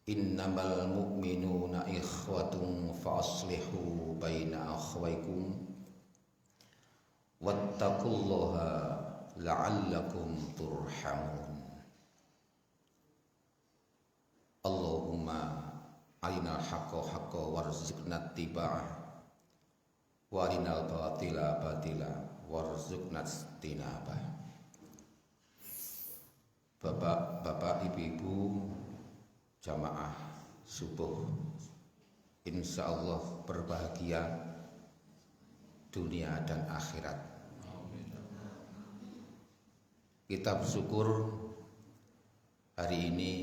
Innamal mu'minuna ikhwatun fa'aslihu baina akhwaykum wattaqullaha la'allakum turhamun. Allahumma arinal haqqa haqqa warzuqna ittiba'ah wa arinal batila batila warzuqna ijtinabah. Bapak, ibu-ibu jamaah subuh, insya Allah berbahagia dunia dan akhirat. Kita bersyukur hari ini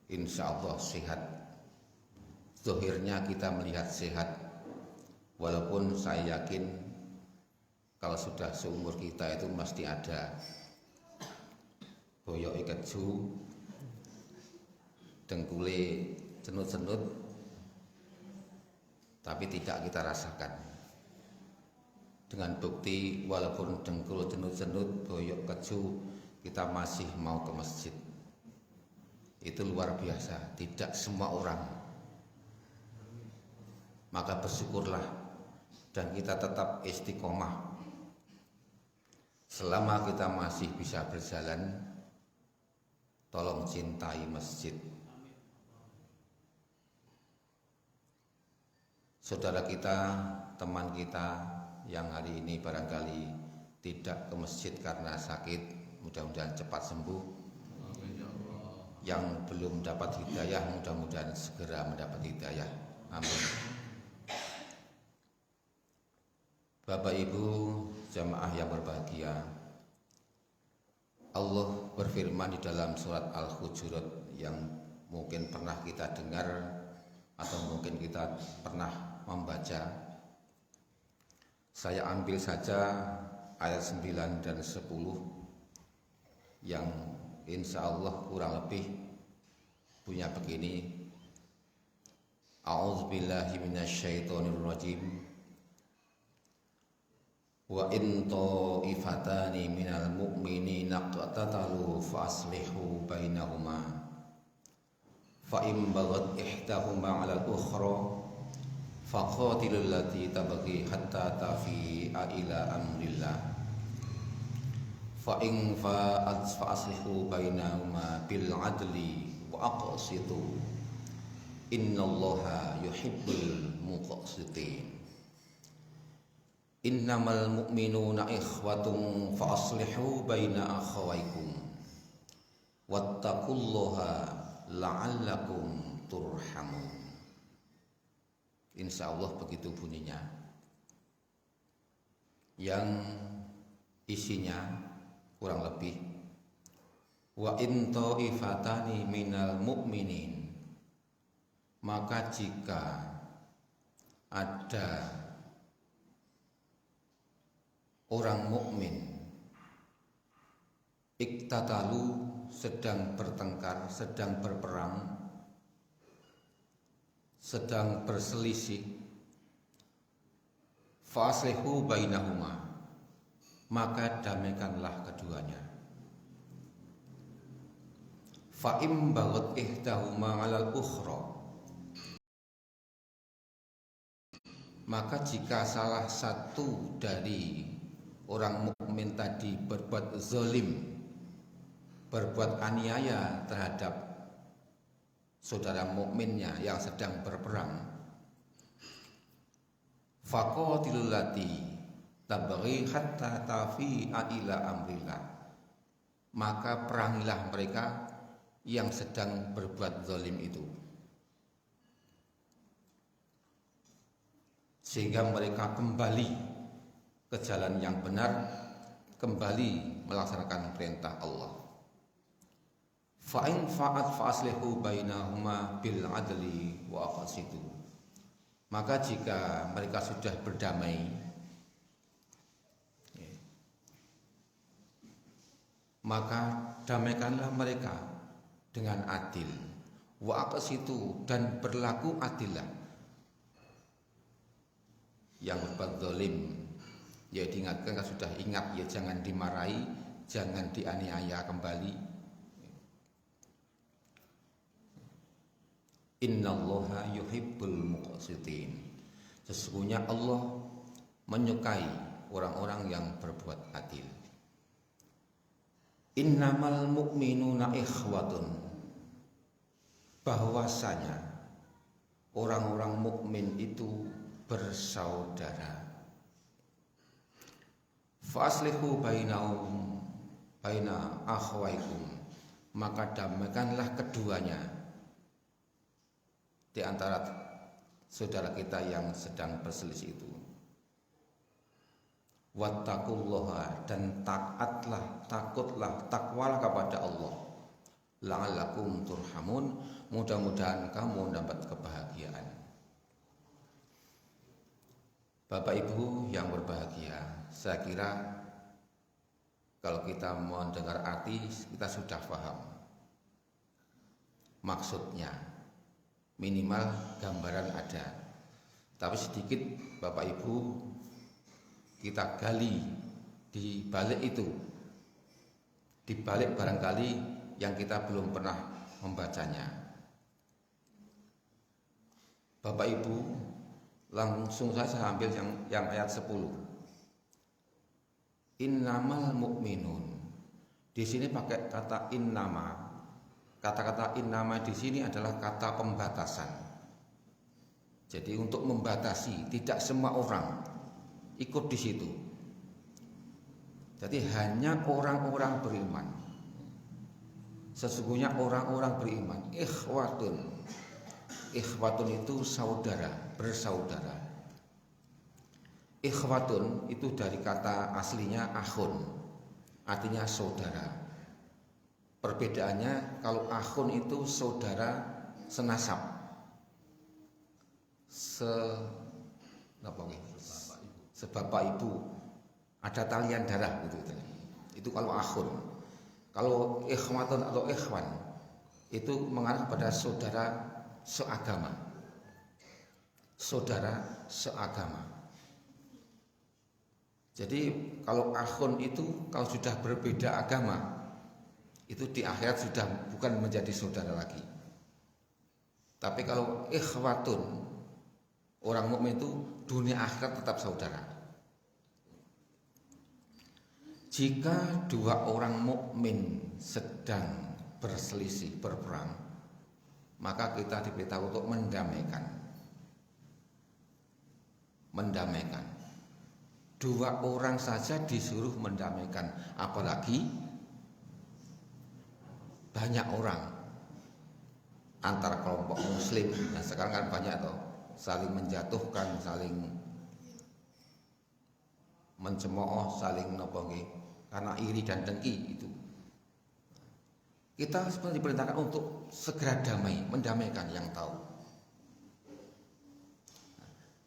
insya Allah sehat. Zahirnya kita melihat sehat, walaupun saya yakin kalau sudah seumur kita itu mesti ada boyok keju, dengkule cenut-cenut, tapi tidak kita rasakan. Dengan bukti walaupun dengkul cenut-cenut, boyok keju, kita masih mau ke masjid. Itu luar biasa, tidak semua orang. Maka bersyukurlah dan kita tetap istiqomah. Selama kita masih bisa berjalan, tolong cintai masjid. Saudara kita, teman kita yang hari ini barangkali tidak ke masjid karena sakit, mudah-mudahan cepat sembuh. Yang belum dapat hidayah, mudah-mudahan segera mendapat hidayah. Amin. Bapak Ibu jamaah yang berbahagia, Allah berfirman di dalam surat Al-Hujurat yang mungkin pernah kita dengar atau mungkin kita pernah membaca. Saya ambil saja ayat 9 dan 10 yang insya Allah kurang lebih punya begini. A'udzubillahi minasyaitonirrajim. Wa in ta'ifatani minal mu'minina qatatalu fa aslihu bainahuma fa in baghat ihdahuma 'alal ukhra faqatilul lati tabghi hatta tafi'a ila amrillah fa in fa'at fa aslihu bainahuma bil 'adli wa aqsitu innallaha yuhibbul muqsitin. Innamal mu'minuna ikhwatun fa aslihu baina akhawaykum wattaqullaha la'allakum turhamun. Insya Allah begitu bunyinya, yang isinya kurang lebih wa in ta'ifatani minal mu'minin, maka jika ada orang mukmin iktatalu, sedang bertengkar, sedang berperang, sedang berselisih, faslihu bainahuma, maka damaikanlah keduanya. Fa im baghat ihdahuma 'alal ukhra, maka jika salah satu dari orang mukmin tadi berbuat zalim, berbuat aniaya terhadap saudara mukminnya yang sedang berperang, faqatilul lati tabghi hatta tafi'a ila amrillah, maka perangilah mereka yang sedang berbuat zalim itu, sehingga mereka kembali ke jalan yang benar, kembali melaksanakan perintah Allah. Fa in fa'at fa aslihu bainahuma bil adli wa aqsitu, maka jika mereka sudah berdamai, maka damaikanlah mereka dengan adil, wa aqsitu, dan berlaku adillah. Yang berbuat zalim ya diingatkan, kalau sudah ingat ya jangan dimarahi, jangan dianiaya kembali. Innallaha yuhibbul muqsitin. Sesungguhnya Allah menyukai orang-orang yang berbuat adil. Innamal mu'minuna ikhwatun. Bahwasanya orang-orang mukmin itu bersaudara. Faslihu bainahum baina akhwaikum, maka damaikanlah keduanya di antara saudara kita yang sedang berselisih itu. Wattaqullaha, dan takutlah, takwalah kepada Allah. La'allakum turhamun, mudah-mudahan kamu mendapat kebahagiaan. Bapak Ibu yang berbahagia, saya kira kalau kita mendengar arti kita sudah paham maksudnya, minimal gambaran ada. Tapi sedikit Bapak Ibu kita gali di balik itu, di balik barangkali yang kita belum pernah membacanya. Bapak Ibu, langsung saya ambil yang ayat 10. Innamal mu'minun. Di sini pakai kata innama. Kata-kata innama di sini adalah kata pembatasan. Jadi untuk membatasi, tidak semua orang ikut di situ. Jadi hanya orang-orang beriman. Sesungguhnya orang-orang beriman, ikhwatun. Ikhwatun itu saudara, bersaudara. Ikhwatun itu dari kata aslinya akhun, artinya saudara. Perbedaannya, kalau akhun itu saudara senasab, sebapak ibu, ada talian darah gitu. Itu kalau akhun. Kalau ikhwatun atau ikhwan itu mengarah pada saudara seagama. Saudara seagama. Jadi kalau akhun itu kalau sudah berbeda agama, itu di akhirat sudah bukan menjadi saudara lagi. Tapi kalau ikhwatun, orang mukmin itu dunia akhirat tetap saudara. Jika dua orang mukmin sedang berselisih, berperang, maka kita diberitahu untuk mendamaikan. Mendamaikan. Dua orang saja disuruh mendamaikan, apalagi banyak orang antara kelompok muslim. Nah sekarang kan banyak tuh saling menjatuhkan, saling mencemooh, saling nopongi karena iri dan dengki itu. Kita sebenarnya diperintahkan untuk segera damai, mendamaikan yang tahu.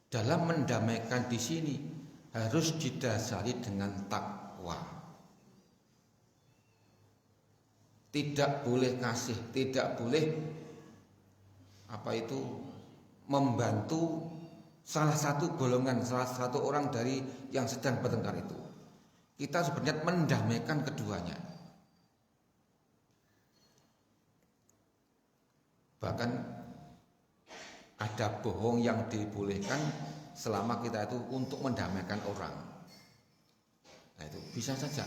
Dalam mendamaikan di sini harus didasari dengan takwa. Tidak boleh kasih, tidak boleh membantu salah satu golongan, salah satu orang dari yang sedang bertengkar itu. Kita sebenarnya mendamaikan keduanya. Bahkan ada bohong yang dibolehkan selama kita itu untuk mendamaikan orang. Nah itu bisa saja.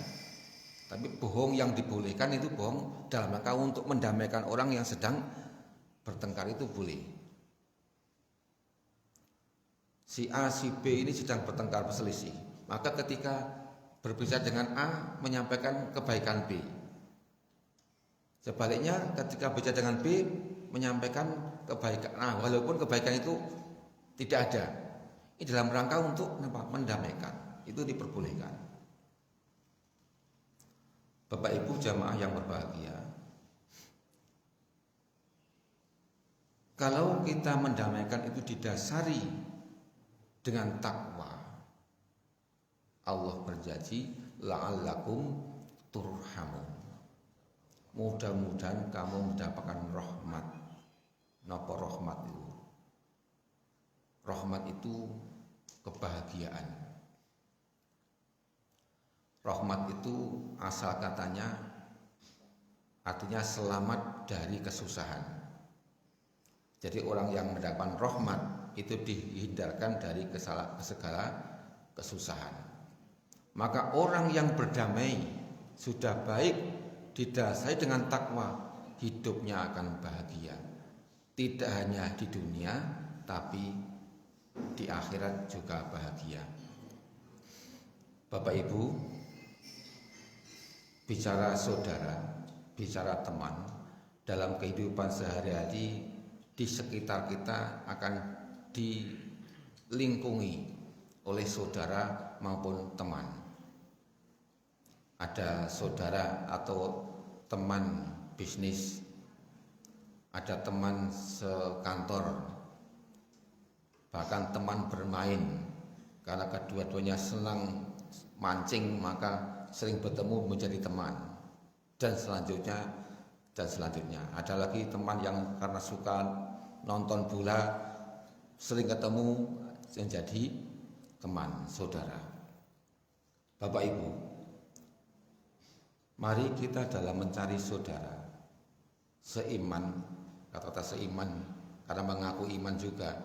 Tapi bohong yang dibolehkan itu bohong dalam rangka untuk mendamaikan orang yang sedang bertengkar itu boleh. Si A, si B ini sedang bertengkar berselisih. Maka ketika berbicara dengan A menyampaikan kebaikan B. Sebaliknya ketika bicara dengan B menyampaikan kebaikan A, walaupun kebaikan itu tidak ada. Ini dalam rangka untuk mendamaikan. Itu diperbolehkan. Bapak Ibu jamaah yang berbahagia, kalau kita mendamaikan itu didasari dengan takwa, Allah berjanji la'allakum turhamun. Mudah-mudahan kamu mendapatkan rahmat. Napa rahmat itu? Rahmat itu kebahagiaan. Rahmat itu asal katanya artinya selamat dari kesusahan. Jadi orang yang mendapatkan rahmat itu dihindarkan dari segala kesusahan. Maka orang yang berdamai sudah baik didasari dengan takwa, hidupnya akan bahagia. Tidak hanya di dunia, tapi di akhirat juga bahagia. Bapak Ibu, bicara saudara, bicara teman, dalam kehidupan sehari-hari di sekitar kita akan dilingkungi oleh saudara maupun teman. Ada saudara atau teman bisnis, ada teman sekantor, bahkan teman bermain, karena kedua-duanya senang mancing maka sering bertemu menjadi teman. Dan selanjutnya ada lagi teman yang karena suka nonton bola sering ketemu menjadi teman saudara. Bapak Ibu, mari kita dalam mencari saudara seiman, kata-kata seiman karena mengaku iman juga,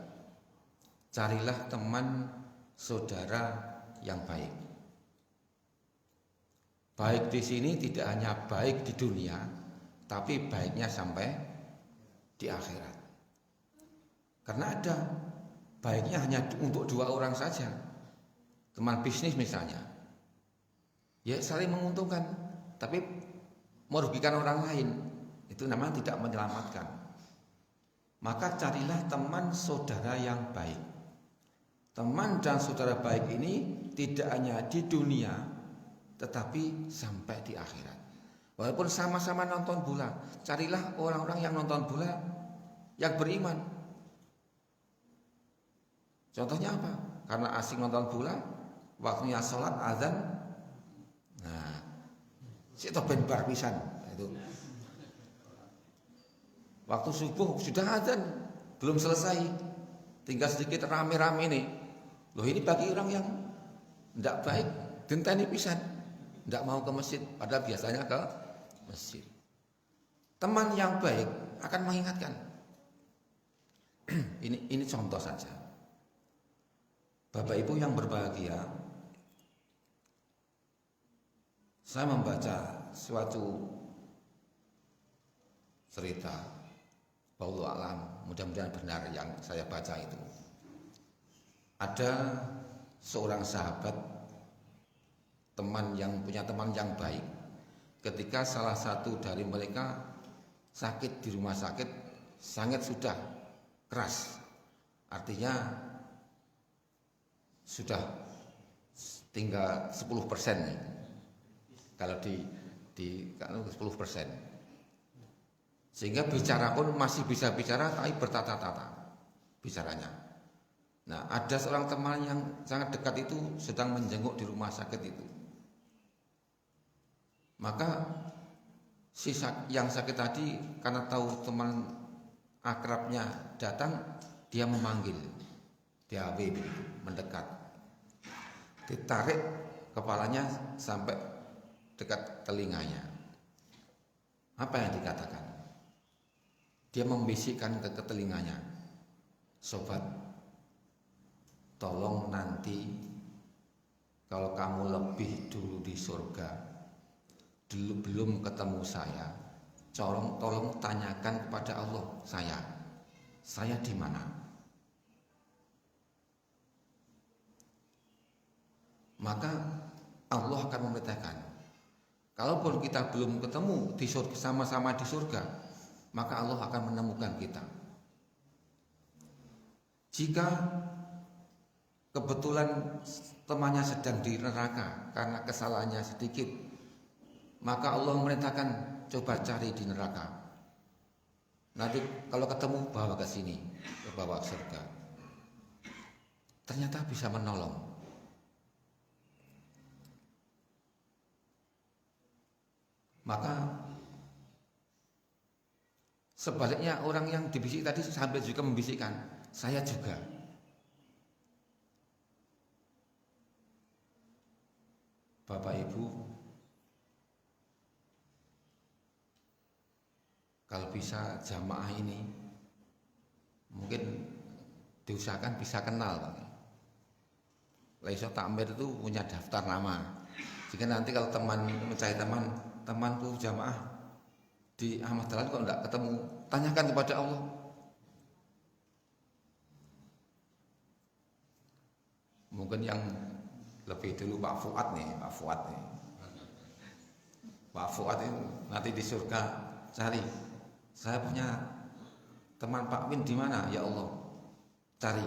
carilah teman saudara yang baik. Baik di sini tidak hanya baik di dunia, tapi baiknya sampai di akhirat. Karena ada baiknya hanya untuk 2 orang saja. Teman bisnis misalnya, ya saling menguntungkan, tapi merugikan orang lain, itu namanya tidak menyelamatkan. Maka carilah teman saudara yang baik. Teman dan saudara baik ini tidak hanya di dunia, tetapi sampai di akhirat. Walaupun sama-sama nonton bola, carilah orang-orang yang nonton bola yang beriman. Contohnya apa? Karena asing nonton bola, waktunya sholat azan, nah, situ ben bar pisan itu. Waktu subuh sudah azan, belum selesai, tinggal sedikit rame-rame nih. Loh, ini bagi orang yang tidak baik, genteni pisan. Tidak mau ke masjid, padahal biasanya ke masjid. Teman yang baik akan mengingatkan. Ini contoh saja. Bapak Ibu yang berbahagia, saya membaca suatu cerita, wallahu alam, mudah-mudahan benar yang saya baca itu. Ada seorang sahabat, teman yang punya teman yang baik. Ketika salah satu dari mereka sakit di rumah sakit, sangat sudah keras, artinya sudah tinggal 10% nih. Kalau di 10%, sehingga bicara pun masih bisa bicara tapi bertata-tata bicaranya. Nah, ada seorang teman yang sangat dekat itu sedang menjenguk di rumah sakit itu. Maka si yang sakit tadi karena tahu teman akrabnya datang, dia memanggil, dia mendekat, ditarik kepalanya sampai dekat telinganya. Apa yang dikatakan? Dia membisikkan ke telinganya, sobat, tolong nanti kalau kamu lebih dulu di surga, dulu belum ketemu saya, tolong tanyakan kepada Allah, saya di mana? Maka Allah akan memerintahkan, kalaupun kita belum ketemu di surga, sama-sama di surga, maka Allah akan menemukan kita. Jika kebetulan temannya sedang di neraka karena kesalahannya sedikit, maka Allah memerintahkan, coba cari di neraka. Nanti kalau ketemu bawa ke sini, bawa ke surga. Ternyata bisa menolong. Maka sebaliknya orang yang dibisik tadi sampai juga membisikkan, saya juga. Bapak Ibu, kalau bisa jamaah ini mungkin diusahakan bisa kenal. Laiso takmir itu punya daftar nama. Jika nanti kalau teman mencari temanku jamaah di Ahmad Dahlan kok enggak ketemu, tanyakan kepada Allah. Mungkin yang lebih dulu Pak Fuad nih. Pak Fuad itu nanti di surga cari, saya punya teman Pak Win di mana ya Allah, cari,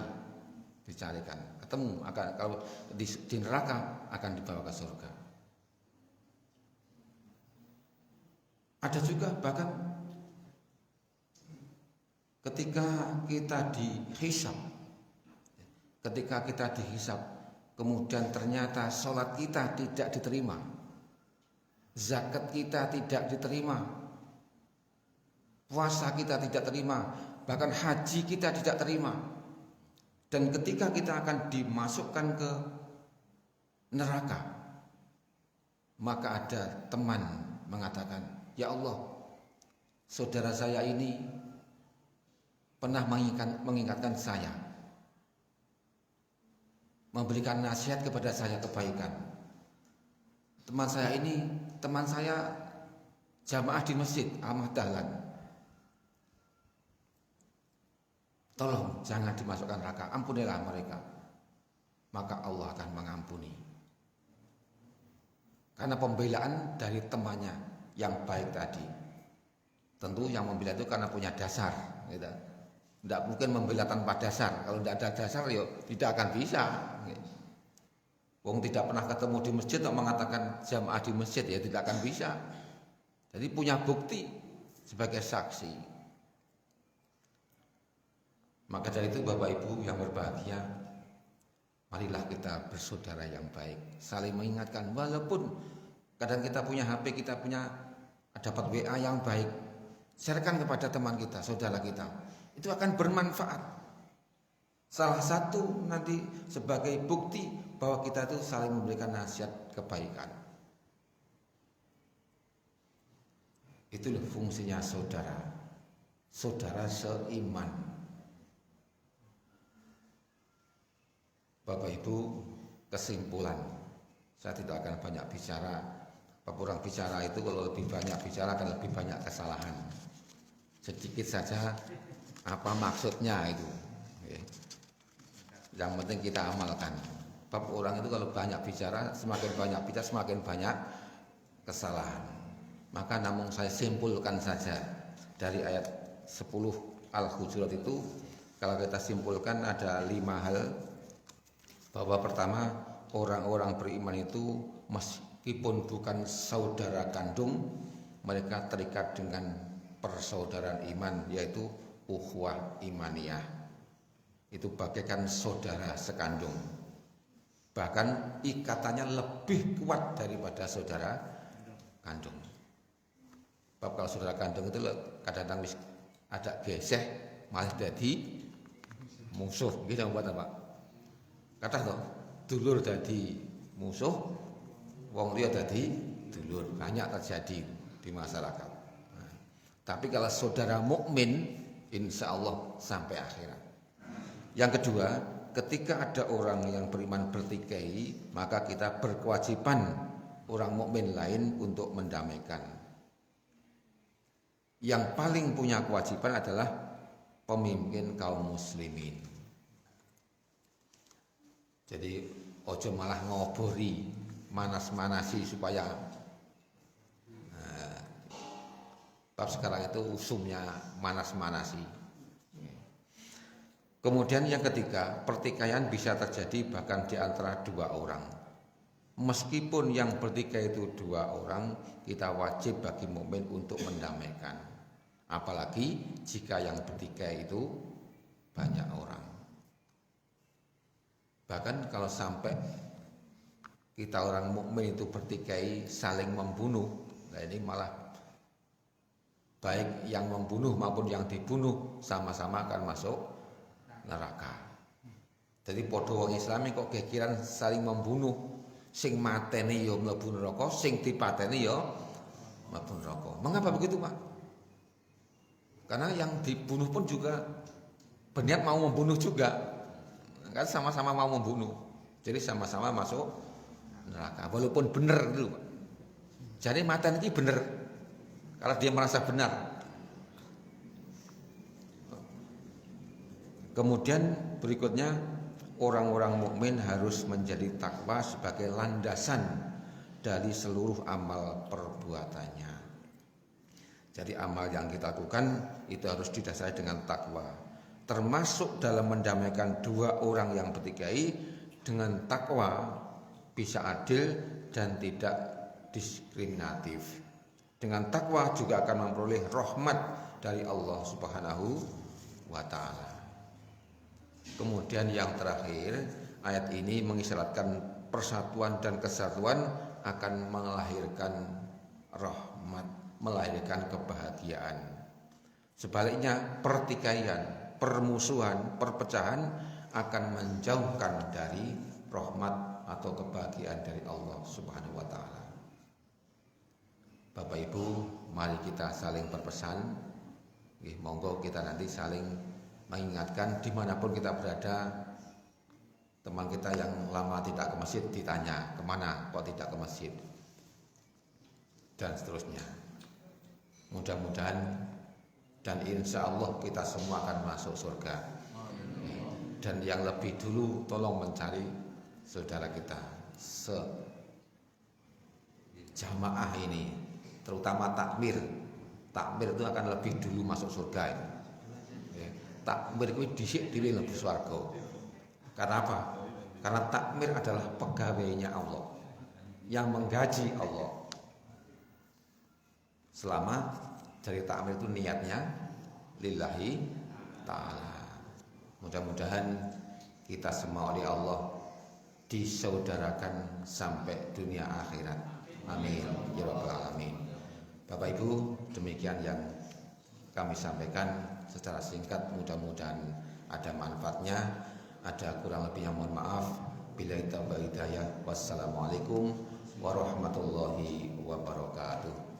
dicarikan, ketemu, akan kalau di neraka akan dibawa ke surga. Ada juga bahkan ketika kita dihisab, kemudian ternyata sholat kita tidak diterima, zakat kita tidak diterima, puasa kita tidak terima, bahkan haji kita tidak terima. Dan ketika kita akan dimasukkan ke neraka, maka ada teman mengatakan, ya Allah, saudara saya ini pernah mengingatkan saya, memberikan nasihat kepada saya kebaikan. Teman saya jamaah di masjid Ahmad Dahlan. Tolong jangan dimasukkan neraka, ampunilah mereka. Maka Allah akan mengampuni. Karena pembelaan dari temannya yang baik tadi. Tentu yang membela itu karena punya dasar, gitu. Tidak mungkin membela tanpa dasar. Kalau tidak ada dasar, ya tidak akan bisa. Wong tidak pernah ketemu di masjid atau mengatakan jamaah di masjid, ya tidak akan bisa. Jadi punya bukti sebagai saksi. Maka dari itu Bapak Ibu yang berbahagia, marilah kita bersaudara yang baik, saling mengingatkan. Walaupun kadang kita punya HP, kita punya dapat WA yang baik, sharekan kepada teman kita, saudara kita. Itu akan bermanfaat. Salah satu nanti sebagai bukti bahwa kita itu saling memberikan nasihat kebaikan. Itulah fungsinya saudara, saudara seiman. Bapak Ibu, kesimpulan, saya tidak akan banyak bicara. Kurang bicara itu kalau lebih banyak bicara akan lebih banyak kesalahan. Sedikit saja apa maksudnya itu. Yang penting kita amalkan. Bab orang itu kalau banyak bicara, semakin banyak kesalahan. Maka namun saya simpulkan saja dari ayat 10 Al-Hujurat itu, kalau kita simpulkan ada 5 hal. Bahwa pertama, orang-orang beriman itu meskipun bukan saudara kandung, mereka terikat dengan persaudaraan iman, yaitu ukhuwah imaniyah. Itu bagaikan saudara sekandung. Bahkan ikatannya lebih kuat daripada saudara kandung. Sebab kalau saudara kandung itu kadang-kadang ada geseh malah jadi musuh. Gitu buat apa? Kata toh, dulur dadi musuh, wong liya dadi dulur. Banyak terjadi di masyarakat. Nah, tapi kalau saudara mukmin, insya Allah sampai akhirat. Yang kedua, ketika ada orang yang beriman bertikai, maka kita berkewajiban orang mukmin lain untuk mendamaikan. Yang paling punya kewajiban adalah pemimpin kaum muslimin. Jadi ojo malah ngobori, manas-manasi supaya bab sekarang itu usumnya manas-manasi. Kemudian yang ketiga, pertikaian bisa terjadi bahkan di antara 2 orang. Meskipun yang bertikai itu 2 orang, kita wajib bagi mukmin untuk mendamaikan. Apalagi jika yang bertikai itu banyak orang. Bahkan kalau sampai kita orang mukmin itu bertikai saling membunuh, nah ini malah baik yang membunuh maupun yang dibunuh sama-sama akan masuk neraka. Jadi podo wong Islami kok kekiran saling membunuh, sing mateni ya mlebu neraka, sing dipateni ya mlebu neraka. Mengapa begitu, Pak? Karena yang dibunuh pun juga berniat mau membunuh juga, kan sama-sama mau membunuh, jadi sama-sama masuk neraka walaupun benar itu. Jadi matan ini benar kalau dia merasa benar. Kemudian berikutnya, orang-orang mukmin harus menjadi takwa sebagai landasan dari seluruh amal perbuatannya. Jadi amal yang kita lakukan itu harus didasari dengan takwa. Termasuk dalam mendamaikan dua orang yang bertikai, dengan takwa bisa adil dan tidak diskriminatif. Dengan takwa juga akan memperoleh rahmat dari Allah Subhanahu wa taala. Kemudian yang terakhir, ayat ini mengisyaratkan persatuan dan kesatuan akan melahirkan rahmat, melahirkan kebahagiaan. Sebaliknya, pertikaian, permusuhan, perpecahan akan menjauhkan dari rahmat atau kebahagiaan dari Allah Subhanahu wa taala. Bapak Ibu, mari kita saling berpesan. Monggo kita nanti saling mengingatkan dimanapun kita berada. Teman kita yang lama tidak ke masjid ditanya, kemana kok tidak ke masjid, dan seterusnya. Mudah-mudahan dan insya Allah kita semua akan masuk surga. Dan yang lebih dulu tolong mencari saudara kita sejamaah ini, terutama takmir. Takmir itu akan lebih dulu masuk surga ini. Takmir itu dhisik dhewe mlebu swarga. Karena apa? Karena takmir adalah pegawainya Allah yang menggaji Allah. Selama dari takmir itu niatnya lillahi ta'ala. Mudah-mudahan kita semua oleh Allah disaudarakan sampai dunia akhirat. Amin ya rabbal alamin. Bapak Ibu, demikian yang kami sampaikan secara singkat, mudah-mudahan ada manfaatnya. Ada kurang lebihnya mohon maaf. Billahi taufiq wal hidayah. Wassalamualaikum warahmatullahi wabarakatuh.